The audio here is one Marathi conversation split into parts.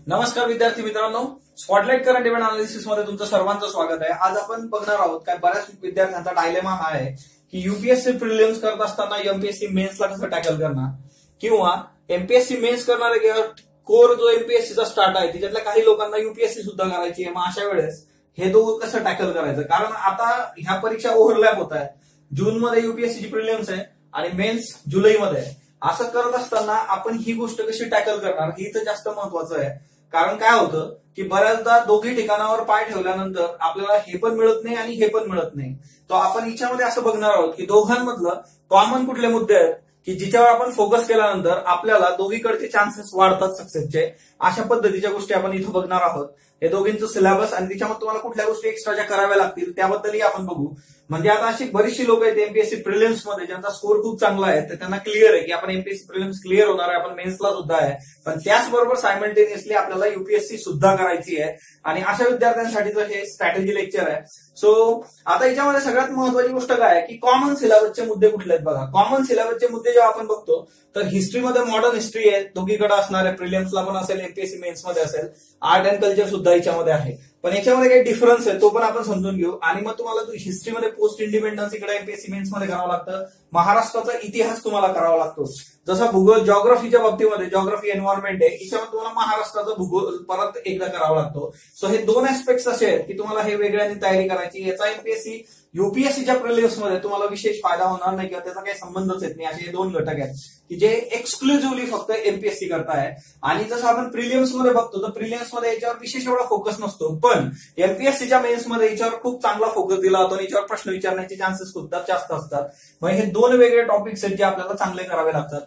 नमस्कार विद्यार्थी मित्रांनो, स्पॉटलाइट करंट इव्हेंट अनालिसिस मध्ये तुमचं सर्वांचं स्वागत आहे। आज आपण बघणार आहोत काय बऱ्याच विद्यार्थ्यांचा डायलेमा हा आहे की यूपीएससी प्रिलिम्स करत असताना एमपीएससी मेन्सला कसं टॅकल करणार, किंवा एमपीएससी मेन्स करणारे किंवा कोर जो एमपीएससीचा स्टार्ट आहे त्याच्यातल्या काही लोकांना यूपीएससी सुद्धा करायची आहे। मग अशा वेळेस हे दोघं कसं टॅकल करायचं, कारण आता ह्या परीक्षा ओव्हरलॅप होत आहे। जून मध्ये यूपीएससीची प्रिलिम्स आहे आणि मेन्स जुलैमध्ये आहे। असं करत असताना आपण ही गोष्ट कशी टॅकल करणार ही तर जास्त महत्वाचं आहे। कारण काय होतं की बऱ्याचदा दोघी ठिकाणावर पाय ठेवल्यानंतर आपल्याला हे पण मिळत नाही आणि हे पण मिळत नाही। तो आपण हिच्यामध्ये असं बघणार आहोत की दोघांमधलं कॉमन कुठले मुद्दे आहेत की जिच्यावर आपण फोकस केल्यानंतर आपल्याला दोघीकडचे चान्सेस वाढतात सक्सेसचे। अशा पद्धतीच्या गोष्टी आपण इथं बघणार आहोत। हे दोघींचं सिलेबस आणि त्याच्यामध्ये तुम्हाला कुठल्या गोष्टी एक्स्ट्राच्या कराव्या लागतील त्याबद्दलही आपण बघू। म्हणजे आता अशी बरीचशी लोक आहेत एमपीएससी प्रिलिम्स मध्ये ज्यांचा स्कोर खूप चांगला आहे, तर त्यांना क्लिअर आहे की आपण एमपीएससी प्रिलिम्स क्लिअर होणार आहे, आपण मेन्सला सुद्धा आहे, पण त्याचबरोबर सायमल्टेनियसली आपल्याला यूपीएससी सुद्धा करायची आहे। आणि अशा विद्यार्थ्यांसाठीचं हे स्ट्रॅटेजी लेक्चर आहे। सो आता याच्यामध्ये सगळ्यात महत्वाची गोष्ट काय आहे की कॉमन सिलेबसचे मुद्दे कुठले आहेत बघा। कॉमन सिलेबसचे मुद्दे जेव्हा आपण बघतो तर हिस्ट्रीमध्ये मॉडर्न हिस्ट्री आहे, दोघीकडे असणार आहे, प्रिलिम्सला पण असेल, एमपीएससी मेन्स मध्ये असेल, आर्ट अँड कल्चर सुद्धा याच्यामध्ये आहे। पण याच्यामध्ये काही डिफरन्स आहे तो पण आपण समजून घेऊ। आणि मग तुम्हाला हिस्ट्रीमध्ये पोस्ट इंडिपेंडन्स इकडे एमपीएससी मेन्स मध्ये करावं लागतं, महाराष्ट्राचा इतिहास तुम्हाला करावा लागतो। जसा भूगोल जॉग्राफीच्या बाबतीमध्ये जॉग्राफी एन्व्हायरमेंट आहे, याच्यामध्ये तुम्हाला महाराष्ट्राचा भूगोल परत एकदा करावा लागतो। सो हे दोन ऍस्पेक्ट्स असे आहेत की तुम्हाला हे वेगळ्याने तयारी करायची। याचा एमपीएससी यूपीएससीच्या प्रिलिम्स मध्ये तुम्हाला विशेष फायदा होणार नाही किंवा त्याचा काही संबंधच येत नाही। असे हे दोन घटक आहेत की जे एक्सक्लुझिव्हली फक्त एमपीएससी करताय। आणि जसं आपण प्रिलिम्स मध्ये बघतो तर प्रिलिम्स मध्ये याच्यावर विशेष एवढा फोकस नसतो, पण एमपीएससीच्या मेन्स मध्ये याच्यावर खूप चांगला फोकस दिला जातो आणि याच्यावर प्रश्न विचारण्याचे चान्सेस खूप जास्त असतात। मग हे दोन वेगळे टॉपिक्स आहेत जे आपल्याला चांगले करावे लागतात।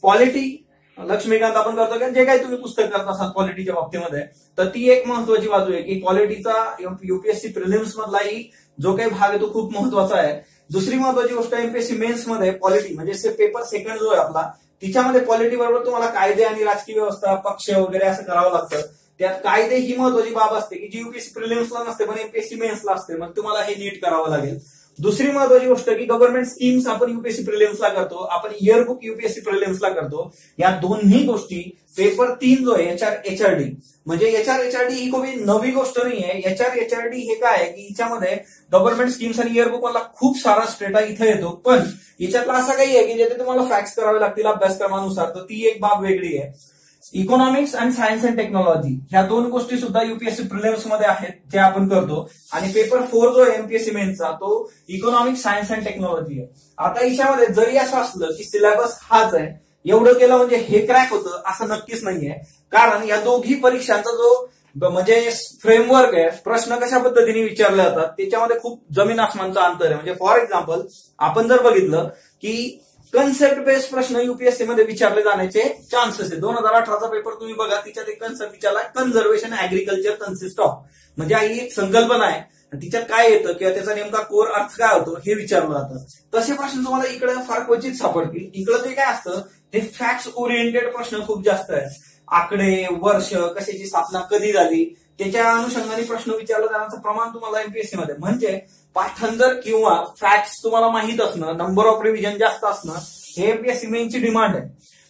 पॉलिटी लक्ष्मीकांत आपण करतो की जे काही तुम्ही पुस्तक करत असाल पॉलिटीच्या बाबतीमध्ये, तर ती एक महत्वाची बाजू आहे की पॉलिटीचा यूपीएससी प्रिलिम्स मधलाही जो काही भाग आहे तो खूप महत्वाचा आहे। दुसरी महत्वाची गोष्ट एमपीएससी मेन्स मध्ये पॉलिटी म्हणजे पेपर सेकंड जो आहे आपला, तिच्यामध्ये पॉलिटी बरोबर तुम्हाला कायदे आणि राजकीय व्यवस्था, पक्ष वगैरे असं करावं लागतं। त्यात कायदे ही महत्वाची बाब असते की जी यूपीएससी प्रिलिम्सला नसते पण एमपीएससी मेन्सला असते, मग तुम्हाला हे नीट करावं लागेल। दुसरी महत्वाची गोष्ट की गव्हर्नमेंट स्कीम्स आपण यूपीएससी प्रिलिम्सला करतो, आपण इयरबुक यूपीएससी प्रिलिम्सला करतो। या दोन्ही गोष्टी पेपर 3 जो आहे एचआरडी म्हणजे एचआरडी ही कोणी नवी गोष्ट नाही आहे। एचआरडी हे काय आहे की याच्यामध्ये गव्हर्नमेंट स्कीम्स आणि इयरबुक मला खूप सारा स्टेटा इथं येतो, पण याच्यातला असं काही आहे की ज्याचे तुम्हाला फॅक्ट्स करावे लागतील अभ्यासक्रमानुसार, तर ती एक बाब वेगळी आहे। इकॉनॉमिक्स आणि सायन्स अँड टेक्नॉलॉजी ह्या दोन गोष्टी सुद्धा यूपीएससी प्रिलिम्स मध्ये आहेत, जे आपण करतो। आणि पेपर 4 जो आहे एमपीएससी मेन्सचा तो इकॉनॉमिक्स, सायन्स अँड टेक्नॉलॉजी आहे। आता याच्यामध्ये जरी असं असलं की सिलेबस हाच आहे, एवढं केलं म्हणजे हे क्रॅक होतं असं नक्कीच नाहीये। कारण या दोघी परीक्षांचा जो म्हणजे फ्रेमवर्क आहे, प्रश्न कशा पद्धतीने विचारले जातात त्याच्यामध्ये खूप जमीन आसमानचं अंतर आहे। म्हणजे फॉर एक्झाम्पल आपण जर बघितलं की कन्सेप्ट बेस्ड प्रश्न यूपीएससी मध्ये विचारले जाण्याचे चान्सेस आहे। 2018चा पेपर तुम्ही बघा, तिच्यात एक कन्सेप्ट विचारला कन्झर्वेशन ऍग्रिकल्चर कन्सिस्ट ऑफ, म्हणजे ही एक संकल्पना आहे, तिच्यात काय येतं किंवा त्याचा नेमका कोर अर्थ काय होतो हे विचारलं जातं। तसे प्रश्न तुम्हाला इकडे फार क्वचित सापडतील। इकडे जे काय असतं ते फॅक्ट्स ओरिएंटेड प्रश्न खूप जास्त आहेत। आकडे, वर्ष, कशाची स्थापना कधी झाली त्याच्या अनुषंगाने प्रश्न विचारलं जाण्याचं प्रमाण तुम्हाला एमपीएससी मध्ये, म्हणजे पाठांतर किंवा फॅक्ट्स तुम्हाला माहित असणं, नंबर ऑफ रिव्हिजन जास्त असणं, हे एमपीएससी मेनची डिमांड आहे।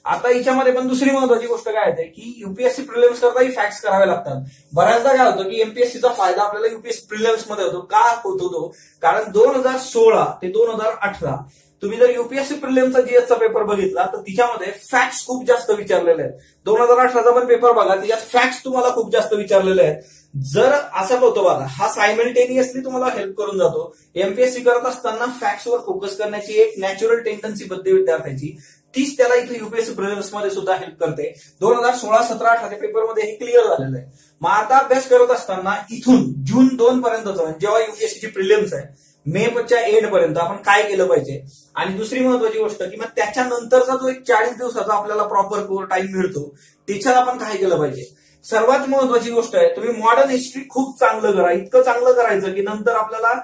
आता याच्यामध्ये पण दुसरी महत्वाची गोष्ट काय आहे की यूपीएससी प्रिलिम्स करताही फॅक्ट्स करावे लागतात। बऱ्याचदा काय होतं की एमपीएससीचा फायदा आपल्याला यूपीएससी प्रिलिम्स मध्ये होतो। का होतो तो? कारण 2016 ते 2018 तुम्ही जर यूपीएससी प्रिलिम्सचा जीएसचा पेपर बघितला तर तिच्यामध्ये फॅक्ट्स खूप जास्त विचारलेले आहेत। 2018चा पण पेपर बघा, त्याच्यात फॅक्ट्स तुम्हाला खूप जास्त विचारलेले आहेत। जर असं होतं बघा, हा सायमल्टेनियसली तुम्हाला हेल्प करून जातो। एमपीएससी करत असताना फॅक्ट्सवर फोकस करण्याची एक नॅचरल टेंडन्सी बद्दल विद्यार्थ्याची, तीच त्याला इथे यूपीएससी प्रिलिम्स मध्ये सुद्धा हेल्प करते। 2016, 17, 18 पेपरमध्ये हे क्लिअर झालेलं आहे। मग आता अभ्यास करत असताना इथून जून 2 पर्यंतचा जेव्हा यूपीएससीची प्रिलिम्स आहे, मेच्या एंड पर्यंत आपण काय केलं पाहिजे। आणि दुसरी महत्वाची गोष्ट की मग त्याच्यानंतरचा जो एक 40 दिवसाचा आपल्याला प्रॉपर कोर टाइम मिळतो त्याच्यात आपण काय केलं पाहिजे। सर्वात महत्वाची गोष्ट आहे तुम्ही मॉडर्न हिस्ट्री खूप चांगलं करा, इतकं चांगलं करायचं की नंतर आपल्याला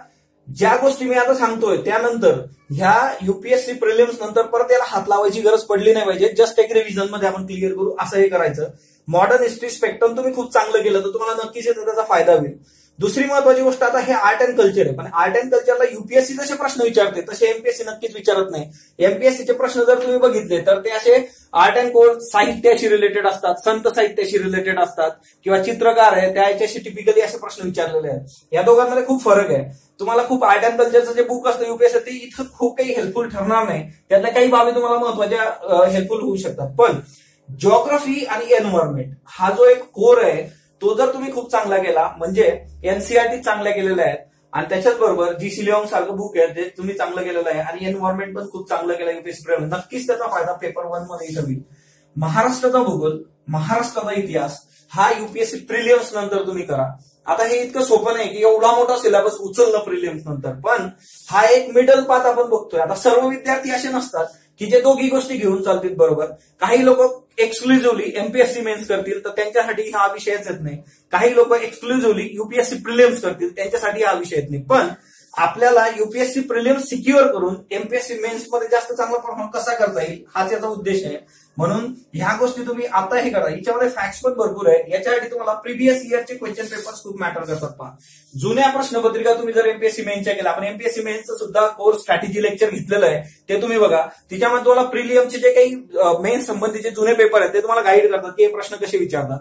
ज्या गोष्टी मी आता सांगतोय त्यानंतर ह्या यूपीएससी प्रिलिम्स नंतर परत याला हात लावायची गरज पडली नाही पाहिजे। जस्ट एक रिव्हिजन मध्ये आपण क्लिअर करू असं हे करायचं। मॉडर्न हिस्ट्री स्पेक्ट्रम तुम्ही खूप चांगलं केलं तर तुम्हाला नक्कीच त्याचा फायदा होईल। दुसरी महत्वाची गोष्ट, आता हे आर्ट अँड कल्चर आहे, पण आर्ट अँड कल्चरला युपीएससी जसे प्रश्न विचारते तसे एमपीएससी नक्कीच विचारत नाही. एमपीएससीचे प्रश्न जर तुम्ही बघितले तर ते असे आर्ट अँड कोर साहित्याशी रिलेटेड असतात, संत साहित्याशी रिलेटेड असतात, किंवा चित्रकार आहे त्याच्याशी टिपिकली असे प्रश्न विचारलेले आहेत. या दोघांमध्ये खूप फरक आहे. तुम्हाला खूप आर्ट अँड कल्चरचं जे बुक असतं युपीएससी ते इथं खूप काही हेल्पफुल ठरणार नाही, त्यातल्या काही बाबी तुम्हाला महत्वाच्या हेल्पफुल होऊ शकतात. पण जिओग्राफी आणि एन्व्हायरमेंट हा जो एक कोर आहे तो जर तुम्ही खूप चांगला केला, म्हणजे एनसीईआरटी चांगल्या केलेल्या आहेत आणि त्याच्याच बरोबर जीसी लिओंग सारखं बुक आहे ते तुम्ही चांगलं केलेलं आहे आणि एन्व्हायरमेंट पण खूप चांगलं केलं युपीएससी, नक्कीच त्याचा फायदा पेपर 1 मध्ये इथं होईल. महाराष्ट्राचा भूगोल, महाराष्ट्राचा इतिहास हा युपीएससी प्रिलिम्स नंतर तुम्ही करा. आता हे इतकं सोपं नाही की एवढा मोठा सिलेबस उचलणं प्रिलिम्स नंतर, पण हा एक मिडल पाथ आपण बघतोय. आता सर्व विद्यार्थी असे नसतात की जे दोघी गोष्टी घेऊन चालतील बरोबर. काही लोक एक्सक्लुझिव्हली एमपीएससी मेन्स करतील तर त्यांच्यासाठी हा विषयच येत नाही. काही लोक एक्सक्लुझिव्हली युपीएससी प्रिलिम्स करतील त्यांच्यासाठी हा विषय येत नाही. पण आपल्याला युपीएससी प्रिलिम्स सिक्युअर करून एमपीएससी मेन्स मध्ये जास्त चांगला परफॉर्म कसा करता येईल हा त्याचा उद्देश आहे. म्हणून ह्या गोष्टी तुम्ही आता हे करा. याच्यामध्ये फॅक्ट्स पण भरपूर आहे. याच्यासाठी तुम्हाला प्रिव्हियस इयरचे क्वेश्चन पेपर्स खूप मॅटर करतात. पहा, जुन्या प्रश्नपत्रिका तुम्ही जर एमपीएससी मेन्सच्या केल्या, आपण एमपीएससी मेन्सचं सुद्धा कोर्स स्ट्रॅटेजी लेक्चर घेतलेलं आहे, ते तुम्ही बघा. तिच्यामध्ये तुम्हाला प्रिलियमचे जे काही मेन्स संबंधीचे जुने पेपर आहेत ते तुम्हाला गाईड करतात की हे प्रश्न कसे विचारतात.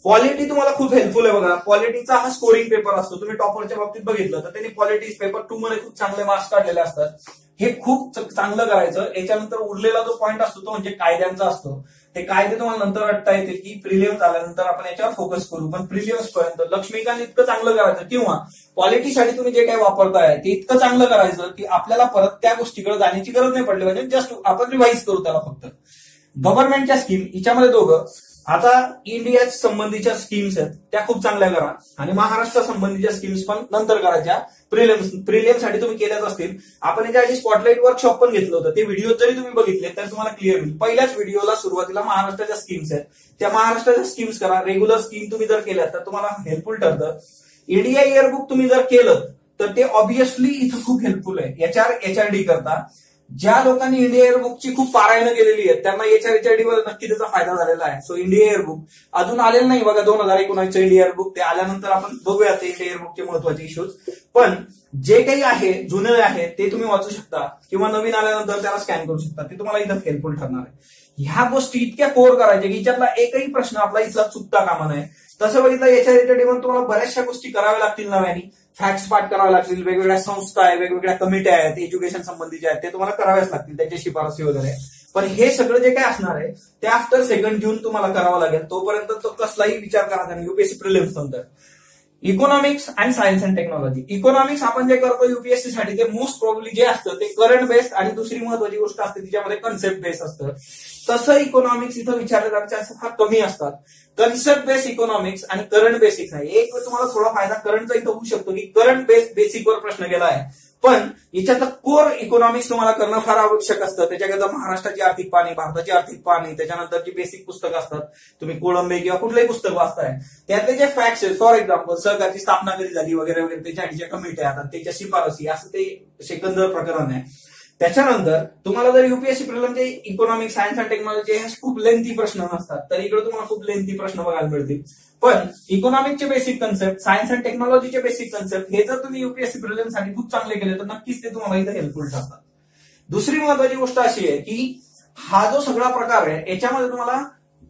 पॉलिटी तुम्हाला खूप हेल्पफुल आहे. बघा, पॉलिटीचा हा स्कोरिंग पेपर असतो. तुम्ही टॉपरच्या बाबतीत बघितलं तर त्यांनी पॉलिटी पेपर 2 मध्ये खूप चांगले मार्क्स काढलेले असतात. हे खूप चांगलं करायचं. याच्यानंतर उरलेला जो पॉईंट असतो तो म्हणजे कायद्यांचा असतो. ते कायदे तुम्हाला नंतर वाटता येते की प्रिलियम्स आल्यानंतर आपण याच्यावर फोकस करू, पण प्रिलियम्स पर्यंत लक्ष्मीकांत इतकं चांगलं करायचं किंवा पॉलिटीसाठी तुम्ही जे काही वापरताय ते इतकं चांगलं करायचं की आपल्याला परत त्या गोष्टीकडे जाण्याची गरज नाही पडली पाहिजे. जस्ट आपण रिवाइज करू त्याला फक्त. गव्हर्नमेंटच्या स्कीम हिच्यामध्ये दोघं, आता इंडिया संबंधीच्या स्कीम्स आहेत त्या खूप चांगल्या करा आणि महाराष्ट्र संबंधीच्या स्कीम्स पण नंतर करायच्या. प्रिलियमसाठी तुम्ही केल्याच असतील. आपण याच्याआधी स्पॉटलाइट वर्कशॉप पण घेतलं होतं. ते व्हिडिओ जरी तुम्ही बघितले तर तुम्हाला क्लिअर होईल. पहिल्याच व्हिडिओला सुरुवातीला महाराष्ट्राच्या स्कीम्स आहेत त्या महाराष्ट्राच्या स्कीम्स करा. रेग्युलर स्कीम तुम्ही जर केल्या तर तुम्हाला हेल्पफुल ठरतं. इंडिया इयरबुक तुम्ही जर केलं तर ते ऑब्व्हियसली इथं खूप हेल्पफुल आहे एचआरडी करता. ज्या लोकांनी इंडिया इयरबुकची खूप पारायणं केलेली आहेत त्यांना एचआरडी वर नक्की त्याचा फायदा झालेला आहे. सो इंडिया इयरबुक अजून आलेलं नाही बघा, 2019 इंडिया इयरबुक. ते आल्यानंतर आपण बघूया ते इंडिया इयरबुकचे महत्वाचे इश्यूज. पण जे काही आहे जुने आहे ते तुम्ही वाचू शकता किंवा नवीन आल्यानंतर त्याला स्कॅन करू शकता. ते तुम्हाला इथं हेल्पफुल ठरणार आहे. ह्या गोष्टी इतक्या कोर करायच्या की याच्यातला एकही प्रश्न आपला इथला चुकता कामा नये. तसं बघितलं एचआरडी मध्ये तुम्हाला बऱ्याचशा गोष्टी कराव्या लागतील नव्याने. फॅक्ट्स पाठ करावे लागतील, वेगवेगळ्या संस्था आहेत, वेगवेगळ्या कमिट्या आहेत, एज्युकेशन संबंधीच्या आहेत, ते तुम्हाला कराव्याच लागतील, त्याची शिफारसी वगैरे. पण हे सगळं जे काय असणार आहे ते आफ्टर 2 जून तुम्हाला करावं लागेल. तोपर्यंत तो कसलाही विचार करायचा नाही युपीएससी प्रिलिम्स नंतर. Economics and science and technology. Economics आपण जे करतो युपीएससी साठी ते मोस्ट प्रोबेबली जे असतं ते करंट बेस्ड आणि दुसरी महत्वाची गोष्ट असते तिच्यामध्ये कन्सेप्ट बेस्ड असतं. तसं इकॉनॉमिक्स इथं विचारले जाण्याचे चान्सेस फार कमी असतात. कन्सेप्ट बेस्ड इकॉनॉमिक्स आणि करंट बेसिक्स आहे. एक तुम्हाला थोडा फायदा करंटचा इथं होऊ शकतो की करंट बेस्ड बेसिकवर प्रश्न गेला आहे, पण याच्यातलं कोर इकॉनॉमिक्स तुम्हाला करणं फार आवश्यक असतं. त्याच्याकरता महाराष्ट्राची आर्थिक पाहणी, भारताची आर्थिक पाहणी, त्याच्यानंतर जी बेसिक पुस्तकं असतात, तुम्ही कोळंबे किंवा कुठलंही पुस्तक वाचताय त्यातले जे फॅक्ट्स आहेत, फॉर एक्झाम्पल सरकारची स्थापना कधी झाली वगैरे वगैरे, त्याच्या कमिट्या आहेत, त्याच्या शिफारसी, असं ते सेकंदर प्रकरण आहे. त्याच्यानंतर तुम्हाला जर युपीएससी प्रिलिमचे इकॉनॉमिक्स, सायन्स अँड टेक्नॉलॉजी हे खूप लेंथी प्रश्न नसतात तर इकडे तुम्हाला खूप लेंथी प्रश्न बघायला मिळतील. पण इकॉनॉमिक्सचे बेसिक कन्सेप्ट, सायन्स अँड टेक्नॉलॉजीचे बेसिक कन्सेप्ट हे जर तुम्ही युपीएससी प्रिलिमसाठी खूप चांगले केले तर नक्कीच ते तुम्हाला इथं हेल्पफुल ठरतात. दुसरी महत्वाची गोष्ट अशी आहे की हा जो सगळा प्रकार आहे याच्यामध्ये तुम्हाला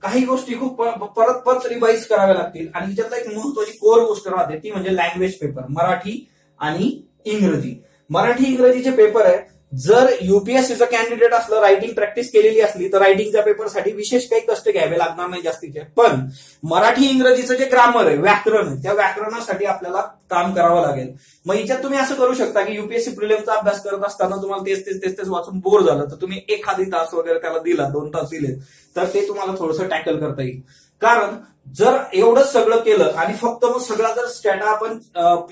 काही गोष्टी खूप परत रिवाइज कराव्या लागतील आणि त्याच्यातला एक महत्वाची कोर गोष्ट राहते ती म्हणजे लँग्वेज पेपर, मराठी आणि इंग्रजी. मराठी इंग्रजीचे पेपर आहे. जर युपीएससीचं कॅन्डिडेट असलं, रायटिंग प्रॅक्टिस केलेली असली तर रायटिंगच्या पेपरसाठी विशेष काही कष्ट घ्यावे लागणार नाही जास्तीचे. पण मराठी इंग्रजीचं जे ग्रामर आहे, व्याकरण आहे, त्या व्याकरणासाठी आपल्याला काम करावं लागेल. मग याच्यात तुम्ही असं करू शकता की युपीएससी प्रिलिमचा अभ्यास करत असताना तुम्हाला तेच वाचून बोर झालं तर तुम्ही एखादी तास वगैरे त्याला दिला, 2 तास दिले तर ते तुम्हाला थोडंसं टॅकल करता येईल. कारण जर एवढंच सगळं केलं आणि फक्त मग सगळा जर स्टॅटा आपण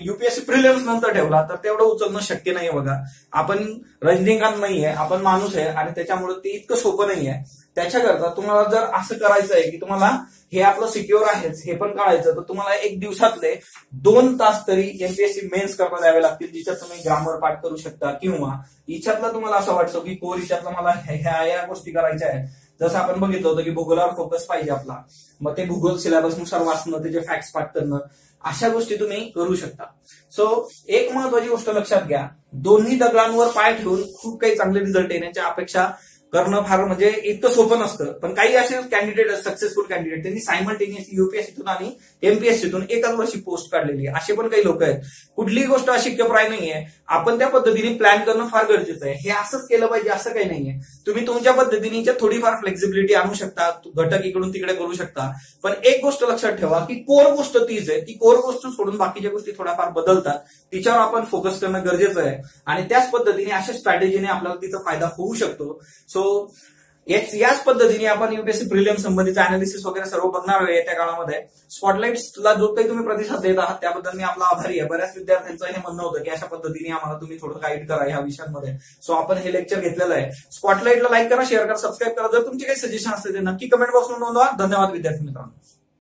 युपीएससी प्रिलिम्स नंतर ठेवला तर तेवढं उचलणं शक्य नाहीये. बघा, आपण रजनीकांत नाहीये, आपण माणूस आहे आणि त्याच्यामुळे ते इतकं सोपं नाहीये. त्याच्याकरता तुम्हाला जर असं करायचं आहे की तुम्हाला हे आपलं सिक्युअर आहेच हे पण कळायचं तर तुम्हाला 1 दिवसातले 2 तास तरी एमपीएससी मेन्स करता द्यावे लागतील, जिच्यात तुम्ही ग्रामर पाठ करू शकता किंवा हिच्यातलं तुम्हाला असं वाटतं की कोर हिच्यातलं मला ह्या गोष्टी करायच्या आहेत. जसं आपण बघितलं होतं की भूगोलावर फोकस पाहिजे आपला, मग ते भूगोल सिलेबसनुसार वाचणं, त्याचे फॅक्ट्स पाठ करणं अशा गोष्टी तुम्ही करू शकता. सो एक महत्वाची गोष्ट लक्षात घ्या, दोन्ही दगडांवर पाय ठेवून खूप काही चांगले रिझल्ट येण्याच्या अपेक्षा करणं फार म्हणजे इतकं सोपं नसतं. पण काही असे कॅन्डिडेट सक्सेसफुल कॅन्डिडेट त्यांनी सायमल्टेनियसली युपीएससीतून आणि एमपीएससीतून एकाच वर्षी पोस्ट काढलेली आहे. असे पण काही लोक आहेत. कुठलीही गोष्ट अशक्यप्राय नाहीये. आपण त्या पद्धतीने प्लॅन करणं फार गरजेचं आहे. हे असंच केलं पाहिजे असं काही नाहीये. तुम्ही तुमच्या पद्धतीने थोडीफार फ्लेक्झिबिलिटी आणू शकता, घटक इकडून तिकडे करू शकता. पण एक गोष्ट लक्षात ठेवा की कोर गोष्ट तीच आहे. ती कोर गोष्ट सोडून बाकीच्या गोष्टी थोड्याफार बदलतात, तिच्यावर आपण फोकस करणं गरजेचं आहे. आणि त्याच पद्धतीने अशा स्ट्रॅटेजीने आपल्याला तिथं फायदा होऊ शकतो. सो याच पद्धतीने आपण युपीएससी प्रिलियम संबंधीचं अनालिसिस वगैरे सर्व बघणार आहे येत्या काळामध्ये. स्पॉटलाइट्सला जो काही तुम्ही प्रतिसाद देत आहात त्याबद्दल मी आपला आभारी आहे. बऱ्याच विद्यार्थ्यांचं हे म्हणणं होतं की अशा पद्धतीने आम्हाला तुम्ही थोडं गाईड करा ह्या विषयांमध्ये. सो आपण हे लेक्चर घेतलेलं आहे. स्पॉटलाइटला लाईक करा, शेअर करा, सबस्क्राईब करा. जर तुमचे काही सजेशन असतील ते नक्की कमेंट बॉक्समध्ये नोंदवा. धन्यवाद विद्यार्थी मित्रांनो.